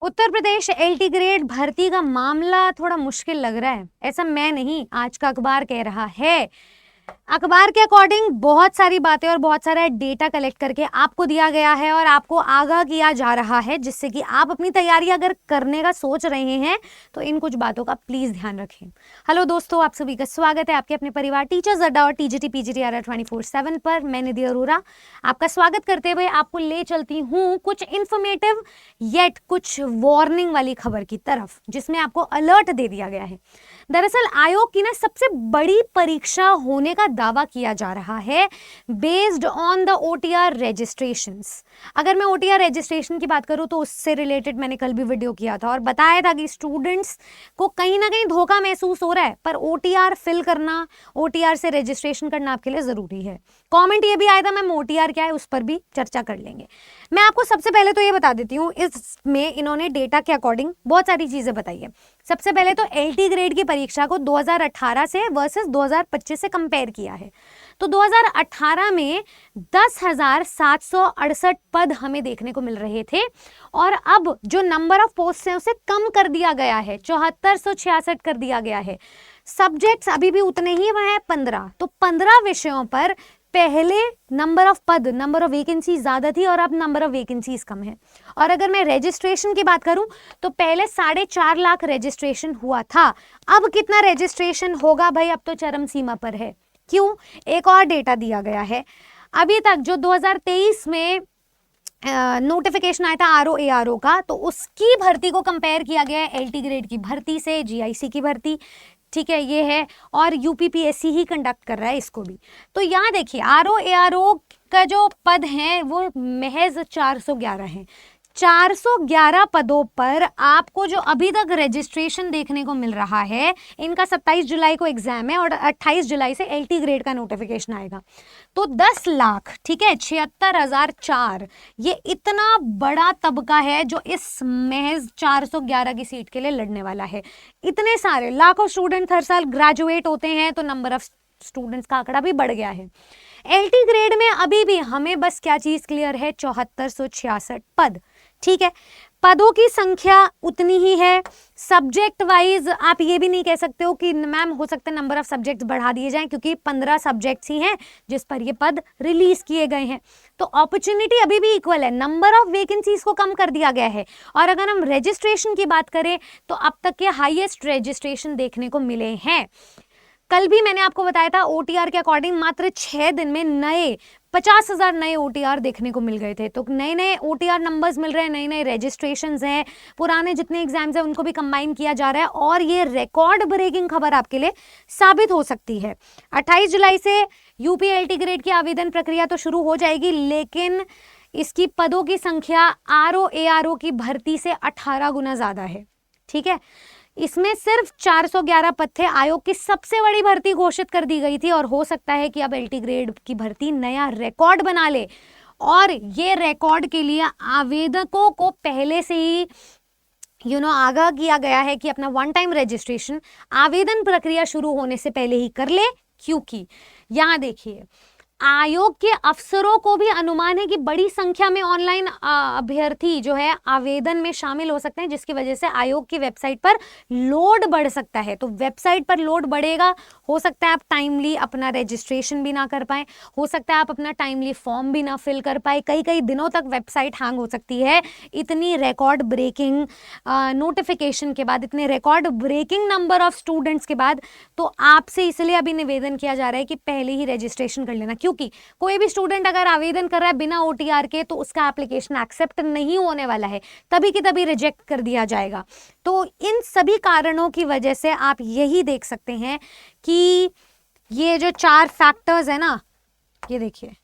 Uttar Pradesh LT grade भर्ती का मामला थोड़ा मुश्किल लग रहा है। ऐसा मैं नहीं, आज का अखबार कह रहा है। अखबार के अकॉर्डिंग बहुत सारी बातें और बहुत सारा डेटा कलेक्ट करके आपको दिया गया है और आपको आगाह किया जा रहा है, जिससे कि आप अपनी तैयारी अगर करने का सोच रहे हैं तो इन कुछ बातों का प्लीज ध्यान रखें। हेलो दोस्तों, आप सभी का स्वागत है आपके अपने परिवार टीचर्स अड्डा और टीजीटी पीजीटीआरआर 24/7 पर। मैं निधि अरोरा आपका स्वागत करते हुए आपको ले चलती हूँ कुछ इंफॉर्मेटिव येट कुछ वार्निंग वाली खबर की तरफ, जिसमें आपको अलर्ट दे दिया गया है। दरअसल आयोग की ना सबसे बड़ी परीक्षा होने का दावा किया जा रहा है based on the OTR registrations. अगर मैं ओटीआर रजिस्ट्रेशन की बात करूं तो उससे रिलेटेड मैंने कल भी वीडियो किया था और बताया था कि स्टूडेंट्स को कहीं ना कहीं धोखा महसूस हो रहा है, पर ओटीआर फिल करना, ओटीआर से रजिस्ट्रेशन करना आपके लिए जरूरी है। कमेंट ये भी आया था मैम ओटीआर क्या है, उस पर भी चर्चा कर लेंगे। मैं आपको सबसे पहले तो ये बता देती हूँ, इसमें इन्होंने डेटा के अकॉर्डिंग बहुत सारी चीजें बताई है। सबसे पहले तो एलटी ग्रेड की परीक्षा को 2018 से वर्सेस 2025 से कंपेयर किया है। तो 2018 में 10,768 पद हमें देखने को मिल रहे थे और अब जो नंबर ऑफ पोस्ट है उसे कम कर दिया गया है, 7466 कर दिया गया है। सब्जेक्ट्स अभी भी उतने ही हैं, 15। तो 15 विषयों पर पहले नंबर ऑफ पद, नंबर ऑफ वैकेंसी ज्यादा थी और अब नंबर ऑफ वैकेंसीज कम है। और अगर मैं रजिस्ट्रेशन की बात करूं तो पहले 4.5 लाख रजिस्ट्रेशन हुआ था, अब कितना रजिस्ट्रेशन होगा भाई, अब तो चरम सीमा पर है। क्यों? एक और डेटा दिया गया है। अभी तक जो 2023 में नोटिफिकेशन आया था आरओ का, तो उसकी भर्ती को कंपेयर किया गया है एलटी ग्रेड की भर्ती से, जीआईसी की भर्ती, ठीक है, ये है। और यूपीपीएससी ही कंडक्ट कर रहा है इसको भी। तो यहाँ देखिए आरओ का जो पद है वो महज 411 है। 411 पदों पर आपको जो अभी तक रजिस्ट्रेशन देखने को मिल रहा है, इनका 27 जुलाई को एग्जाम है और 28 जुलाई से एलटी ग्रेड का नोटिफिकेशन आएगा। तो 10 लाख, ठीक है, 76,004, ये इतना बड़ा तबका है जो इस महज 411 की सीट के लिए लड़ने वाला है। इतने सारे लाखों स्टूडेंट हर साल ग्रेजुएट होते हैं, तो नंबर ऑफ स्टूडेंट्स का आंकड़ा भी बढ़ गया है। एलटी ग्रेड में अभी भी हमें बस क्या चीज क्लियर है, 7466 पद, ठीक है। पदों की संख्या उतनी ही है। सब्जेक्ट वाइज आप ये भी नहीं कह सकते हो कि मैम हो सकता है नंबर ऑफ सब्जेक्ट्स बढ़ा दिए जाएं, क्योंकि 15 सब्जेक्ट्स ही हैं जिस पर ये पद रिलीज किए गए हैं। तो अपॉर्चुनिटी अभी भी इक्वल है, नंबर ऑफ वैकेंसीज को कम कर दिया गया है। और अगर हम रजिस्ट्रेशन की बात करें तो अब तक के हाईएस्ट रजिस्ट्रेशन देखने को मिले हैं। कल भी मैंने आपको बताया था ओटीआर के अकॉर्डिंग मात्र 6 दिन में नए 50,000 नए ओटीआर देखने को मिल गए थे। तो नए नए ओटीआर नंबर्स मिल रहे हैं, नए नए रजिस्ट्रेशंस हैं, पुराने जितने एग्जाम्स हैं उनको भी कंबाइन किया जा रहा है और ये रिकॉर्ड ब्रेकिंग खबर आपके लिए साबित हो सकती है। 28 जुलाई से यूपी एलटी ग्रेड की आवेदन प्रक्रिया तो शुरू हो जाएगी, लेकिन इसकी पदों की संख्या आरओ की भर्ती से 18 गुना ज्यादा है, ठीक है। इसमें सिर्फ 411 पद थे। आयोग की सबसे बड़ी भर्ती घोषित कर दी गई थी और हो सकता है कि अब एलटी ग्रेड की भर्ती नया रिकॉर्ड बना ले, और ये रिकॉर्ड के लिए आवेदकों को पहले से ही आगाह किया गया है कि अपना वन टाइम रजिस्ट्रेशन आवेदन प्रक्रिया शुरू होने से पहले ही कर ले, क्योंकि यहाँ देखिए आयोग के अफसरों को भी अनुमान है कि बड़ी संख्या में ऑनलाइन अभ्यर्थी जो है आवेदन में शामिल हो सकते हैं, जिसकी वजह से आयोग की वेबसाइट पर लोड बढ़ सकता है। तो वेबसाइट पर लोड बढ़ेगा, हो सकता है आप टाइमली अपना रजिस्ट्रेशन भी ना कर पाए, हो सकता है आप अपना टाइमली फॉर्म भी ना फिल कर पाए, कई कई दिनों तक वेबसाइट हैंग हो सकती है। इतनी रिकॉर्ड ब्रेकिंग नोटिफिकेशन के बाद, इतने record breaking number of students के बाद, तो आपसे इसलिए अभी निवेदन किया जा रहा है कि पहले ही रजिस्ट्रेशन कर लेना, क्योंकि कोई भी स्टूडेंट अगर आवेदन कर रहा है बिना ओटीआर के तो उसका एप्लीकेशन एक्सेप्ट नहीं होने वाला है, तभी की तभी रिजेक्ट कर दिया जाएगा। तो इन सभी कारणों की वजह से आप यही देख सकते हैं कि ये जो 4 फैक्टर्स है ना, ये देखिए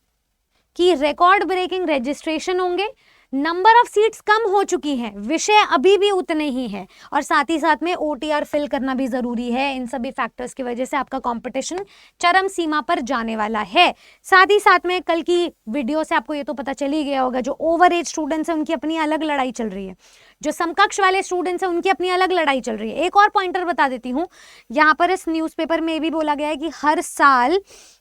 कि रिकॉर्ड ब्रेकिंग रजिस्ट्रेशन होंगे, नंबर ऑफ सीट्स कम हो चुकी हैं, विषय अभी भी उतने ही हैं, और साथ ही साथ में ओटीआर फिल करना भी जरूरी है। इन सभी फैक्टर्स की वजह से आपका कंपटीशन चरम सीमा पर जाने वाला है। साथ ही साथ में कल की वीडियो से आपको ये तो पता चल ही गया होगा, जो ओवर एज स्टूडेंट्स हैं उनकी अपनी अलग लड़ाई चल रही है, जो समकक्ष वाले स्टूडेंट्स हैं उनकी अपनी अलग लड़ाई चल रही है। एक और पॉइंटर बता देती हूँ, यहाँ पर इस न्यूज़पेपर में भी बोला गया है कि हर साल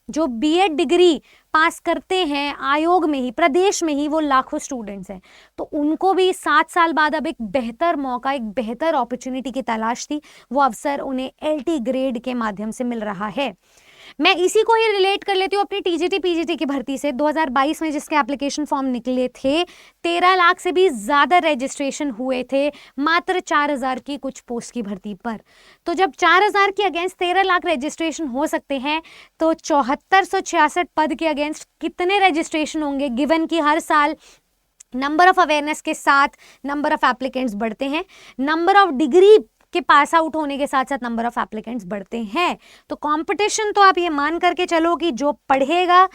जो बीएड डिग्री पास करते हैं आयोग में ही, प्रदेश में ही वो लाखों स्टूडेंट्स हैं। तो उनको भी 7 साल बाद अब एक बेहतर मौका, एक बेहतर अपॉर्चुनिटी की तलाश थी, वो अवसर उन्हें LT ग्रेड के माध्यम से मिल रहा है। मैं इसी को ही रिलेट कर लेती हूँ अपनी TGT PGT की भर्ती से। 2022 में जिसके एप्लीकेशन फॉर्म निकले थे, 13 लाख से भी ज़्यादा रजिस्ट्रेशन हुए थे मात्र 4000 की कुछ पोस्ट की भर्ती पर। तो जब 4000 के अगेंस्ट 13 लाख रजिस्ट्रेशन हो सकते हैं, तो 7466 पद के अगेंस्ट कितने रजिस्ट्रेशन होंगे, गिवन कि हर साल नंबर ऑफ अवेयरनेस के साथ नंबर ऑफ एप्लीकेंट्स बढ़ते हैं, नंबर ऑफ डिग्री के पास आउट होने के साथ साथ नंबर ऑफ एप्लीकेंट्स बढ़ते हैं। तो कंपटीशन तो आप ये मान करके चलो कि जो पढ़ेगा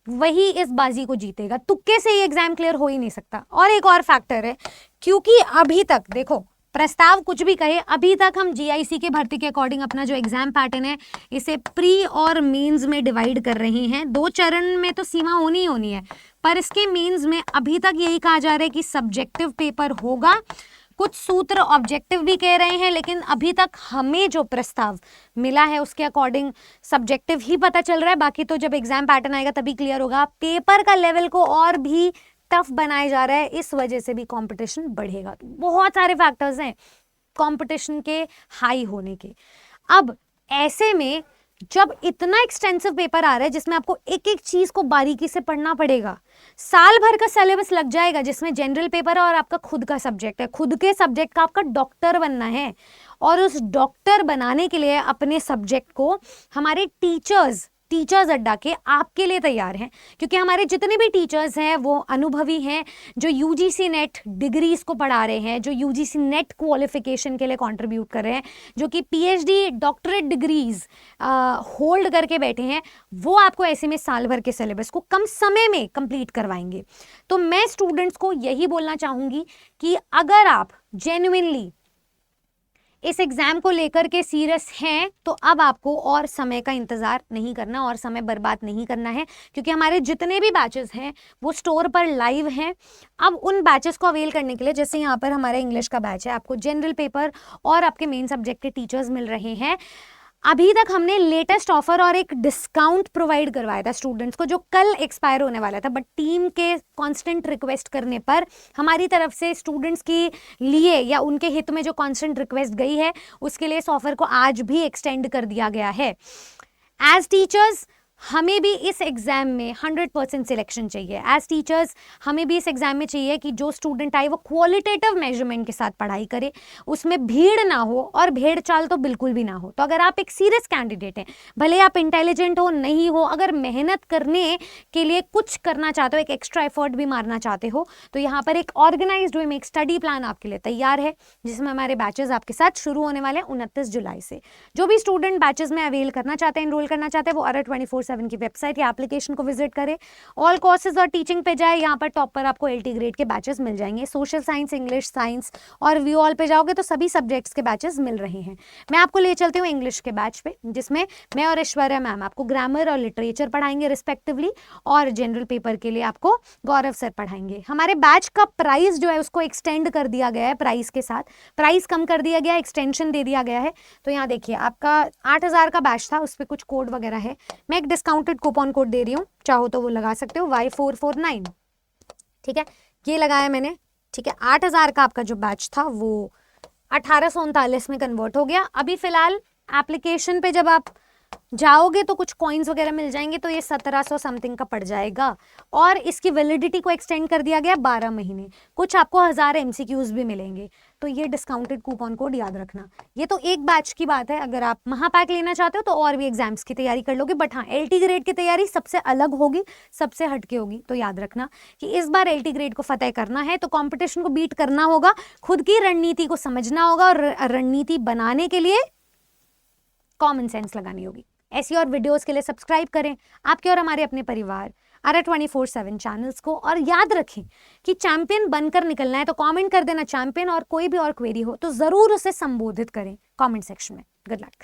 वही इस बाजी को जीतेगा, तुक्के से ये एग्जाम क्लियर हो ही नहीं सकता। और एक और फैक्टर है, क्योंकि अभी तक देखो प्रस्ताव कुछ भी कहे, अभी तक हम GIC के भर्ती के अकॉर्डिंग अपना जो एग्जाम पैटर्न है इसे प्री और मेंस में डिवाइड कर रहे हैं। 2 चरण में तो सीमा होनी ही होनी है, पर इसके मेंस में अभी तक यही कहा जा रहा है कि सब्जेक्टिव पेपर होगा। कुछ सूत्र ऑब्जेक्टिव भी कह रहे हैं, लेकिन अभी तक हमें जो प्रस्ताव मिला है उसके अकॉर्डिंग सब्जेक्टिव ही पता चल रहा है। बाकी तो जब एग्जाम पैटर्न आएगा तभी क्लियर होगा। पेपर का लेवल को और भी टफ बनाया जा रहा है, इस वजह से भी कंपटीशन बढ़ेगा। बहुत सारे फैक्टर्स हैं कंपटीशन के हाई होने के। अब ऐसे में जब इतना एक्सटेंसिव पेपर आ रहा है जिसमें आपको एक एक चीज को बारीकी से पढ़ना पड़ेगा, साल भर का सिलेबस लग जाएगा जिसमें जनरल पेपर है और आपका खुद का सब्जेक्ट है, खुद के सब्जेक्ट का आपका डॉक्टर बनना है। और उस डॉक्टर बनाने के लिए अपने सब्जेक्ट को हमारे टीचर्स अड्डा के आपके लिए तैयार हैं, क्योंकि हमारे जितने भी टीचर्स हैं वो अनुभवी हैं, जो UGC नेट डिग्रीज को पढ़ा रहे हैं, जो UGC नेट क्वालिफिकेशन के लिए कंट्रीब्यूट कर रहे हैं, जो कि PhD डॉक्टरेट डिग्रीज होल्ड करके बैठे हैं, वो आपको ऐसे में साल भर के सिलेबस को कम समय में कंप्लीट करवाएंगे। तो मैं स्टूडेंट्स को यही बोलना चाहूंगी कि अगर आप जेन्युइनली इस एग्जाम को लेकर के सीरियस हैं तो अब आपको और समय का इंतजार नहीं करना और समय बर्बाद नहीं करना है, क्योंकि हमारे जितने भी बैचेस हैं वो स्टोर पर लाइव हैं। अब उन बैचेस को अवेल करने के लिए, जैसे यहाँ पर हमारा इंग्लिश का बैच है, आपको जनरल पेपर और आपके मेन सब्जेक्ट के टीचर्स मिल रहे हैं। अभी तक हमने लेटेस्ट ऑफर और एक डिस्काउंट प्रोवाइड करवाया था स्टूडेंट्स को, जो कल एक्सपायर होने वाला था, बट टीम के कांस्टेंट रिक्वेस्ट करने पर हमारी तरफ से स्टूडेंट्स के लिए या उनके हित में जो कांस्टेंट रिक्वेस्ट गई है उसके लिए इस ऑफर को आज भी एक्सटेंड कर दिया गया है। एज टीचर्स हमें भी इस एग्जाम में 100% सिलेक्शन चाहिए। एज टीचर्स हमें भी इस एग्जाम में चाहिए कि जो स्टूडेंट आए वो क्वालिटेटिव मेजरमेंट के साथ पढ़ाई करे, उसमें भीड़ ना हो और भेड़ चाल तो बिल्कुल भी ना हो। तो अगर आप एक सीरियस कैंडिडेट हैं, भले आप इंटेलिजेंट हो नहीं हो, अगर मेहनत करने के लिए कुछ करना चाहते हो, एक एक्स्ट्रा एफर्ट भी मारना चाहते हो, तो यहाँ पर एक ऑर्गेनाइज्ड वे में एक स्टडी प्लान आपके लिए तैयार है, जिसमें हमारे बैचेस आपके साथ शुरू होने वाले हैं 29 जुलाई से। जो भी स्टूडेंट बैचेस में अवेल करना चाहते हैं, एनरोल करना चाहते हैं, वो ARA 24/7 की वेबसाइट या एप्लीकेशन को विजिट करें, ऑल कोर्सेज और टीचिंग पे जाए, यहाँ पर टॉप पर आपको LT ग्रेड के बैचेस मिल जाएंगे। सोशल साइंस, इंग्लिश, साइंस और व्यू ऑल पे जाओगे तो सभी सब्जेक्ट्स के बैचेस मिल रहे हैं। मैं आपको ले चलती हूँ इंग्लिश के बैच पे, जिसमें मैं और ऐश्वर्या मैम आपको ग्रामर और लिटरेचर पढ़ाएंगे रिस्पेक्टिवली, और जनरल पेपर के लिए आपको गौरव सर पढ़ाएंगे। हमारे बैच का प्राइस जो है उसको एक्सटेंड कर दिया गया है, प्राइस के साथ प्राइस कम कर दिया गया, एक्सटेंशन दे दिया गया है। तो यहाँ देखिए, आपका 8000 का बैच था, उस पर कुछ कोड वगैरह है, मैं एक डिस्काउंटेड कूपन कोड दे रही हूँ, चाहो तो वो लगा सकते हो, Y449, ठीक है, ये लगाया मैंने, ठीक है। 8000 का आपका जो बैच था वो 1839 में कन्वर्ट हो गया। अभी फिलहाल एप्लीकेशन पे जब आप जाओगे तो कुछ कॉइन्स वगैरह मिल जाएंगे, तो ये 1700 समथिंग का पड़ जाएगा। और इसकी वैलिडिटी को एक्सटेंड कर दिया गया 12 महीने, कुछ आपको 1000 MCQs भी मिलेंगे। तो ये डिस्काउंटेड कूपन कोड याद रखना। ये तो एक बैच की बात है, अगर आप महापैक लेना चाहते हो तो और भी एग्जाम्स की तैयारी कर लोगे, बट हाँ LT ग्रेड की तैयारी सबसे अलग होगी, सबसे हटके होगी। तो याद रखना कि इस बार LT ग्रेड को फतेह करना है तो कॉम्पिटिशन को बीट करना होगा, खुद की रणनीति को समझना होगा, और रणनीति बनाने के लिए कॉमन सेंस लगानी होगी। ऐसी और वीडियोस के लिए सब्सक्राइब करें आपके और हमारे अपने परिवार ARA 24/7 चैनल्स को, और याद रखें कि चैंपियन बनकर निकलना है तो कमेंट कर देना चैंपियन, और कोई भी और क्वेरी हो तो ज़रूर उसे संबोधित करें कमेंट सेक्शन में। Good luck.